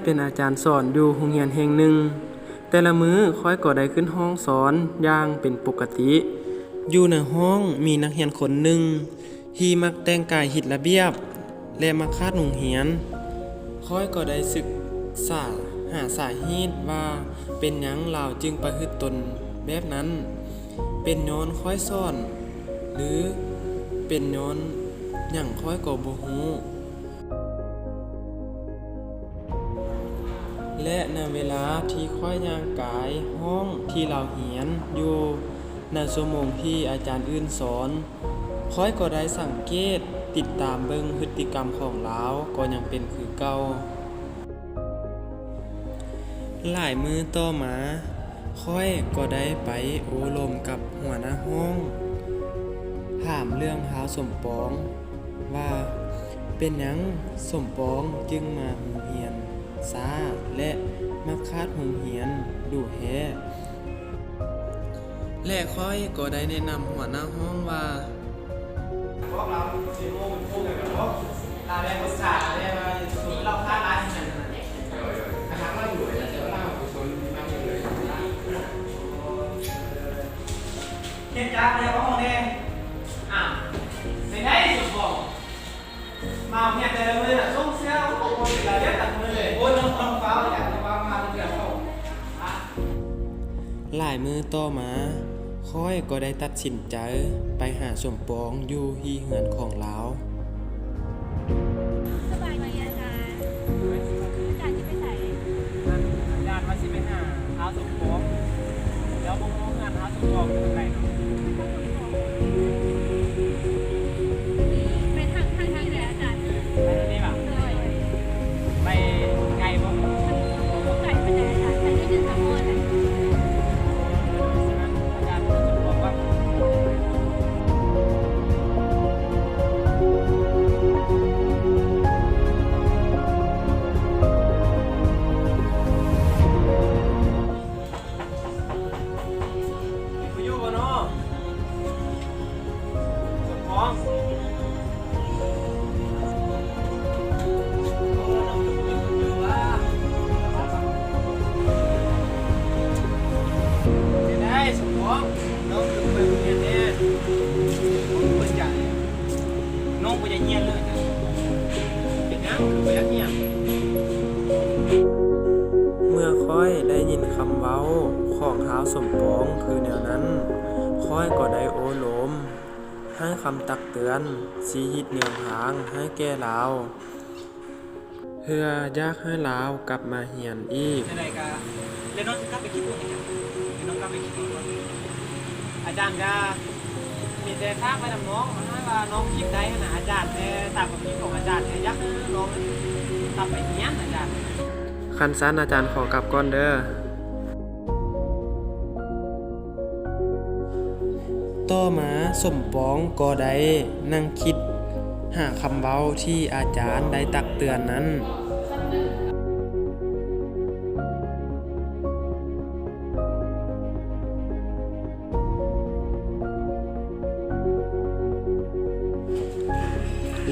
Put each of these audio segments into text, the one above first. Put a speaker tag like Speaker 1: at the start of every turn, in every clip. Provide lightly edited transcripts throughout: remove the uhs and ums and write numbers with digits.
Speaker 1: เป็นอาจารย์สอนอยู่โรงเรียนแห่งหนึ่งแต่ละมื้อข้อยก็ได้ขึ้นห้องสอนอย่างเป็นปกติอยู่ในห้องมีนักเรียนคนหนึ่งที่มักแต่งกายผิดระเบียบและมักคาดโรงเรียนข้อยก็ได้ศึกษาหาสาเหตุว่าเป็นหยังลาวจึงประพฤติตนแบบนั้นเป็นย้อนข้อยสอนหรือเป็นย้อนหยังข้อยก็บ่ฮู้และในเวลาที่ข้อยย่างกายห้องที่เราเรียนอยู่ในชั่วโมงที่อาจารย์อื่นสอนข้อยก็ได้สังเกตติดตามเบิ่งพฤติกรรมของลาวก็ยังเป็นคือเก่าหลายมื้อต่อมาข้อยก็ได้ไปโอ้ลมกับหัวหน้าห้องถามเรื่องราวสมปองว่าเป็นหยังสมปองจึงมาโรงเรียนช้าและมักคาดโรงเรียนดุแฮและข้อยก็ได้แนะนำหัวหน้าห้องว่าพวกเราสิโมงพูดกันกับพวกเราได้ภาษาได้ว่านี้เราคาดร้ายขนาดนั้นคณะเราอยู่แล้วเดี๋ยวเราชนมาอยู่เลยเฮ็ดจักเลยว่าห้องแดงไม่ได้สุดบอกมาเนี่ยแต่ละมือน่ะส่งเสื้อของคนเวลาเรียกตัดมือเลยโอ้ยน้องฟ้าอยากน้องฟ้ามาเรื่องเขาหลายมือต่อมาค่อยก็ได้ตัดสินใจไปหาสมปองอยู่ที่เฮือนของลาว
Speaker 2: สบายดีอาจารย์อาจารย์จะไปไหน
Speaker 3: อาจารย์มาสิไปหาเท้าสมปองแล้วบ่รู้งานเท้าสมปองอยู่ตรงไหนเนาะ
Speaker 2: ไปทางไหนอาจารย์
Speaker 3: ไปทางนี้ป่ะไปไกลบ่
Speaker 2: ไก่ไปไหนอาจารย์ไปได้ยินสักคนเลย
Speaker 3: อาจารย์สมปองว่าอยู่บ่เนาะสมปองน้องคือไปโรงเรียนเนี่ยเปิดใจน้องไปจะเงียบเลยเป็นยังคือไปเงียบ
Speaker 1: เมื่อค่อยได้ยินคำเว้าของท้าวสมปองคือแนวนั้นค่อยก็ได้โอ้โลมให้คำตักเตือนชี้หิดแนวทางให้แก่ลาวเพื่ออยากให้ลาวกลับมาเรียนอีก
Speaker 3: ไหนๆก็เรียนน้องกลับไปคิดตัวเองเรียนน้องกลับไปคิดตัวอาจารย์ก็มีแต่ทักไปทำน้องนะว่าน้องคิดได้ขนาดอาจารย์แต่ตามความคิดของอาจารย์เนี่ยยักษ์น้องกลับไปเนี้ยอาจารย์
Speaker 1: คันซันอาจารย์ขอกลับก่อนเด้อต่อมาสมปองก็ได้นั่งคิดหาคำเว้าที่อาจารย์ได้ตักเตือนนั้น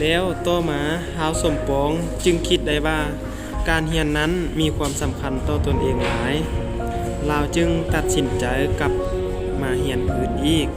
Speaker 1: แล้วต่อมาท้าวสมปองจึงคิดได้ว่าการเรียนนั้นมีความสำคัญต่อตนเองหลายลาวจึงตัดสินใจกลับมาเรียนอื่นอีก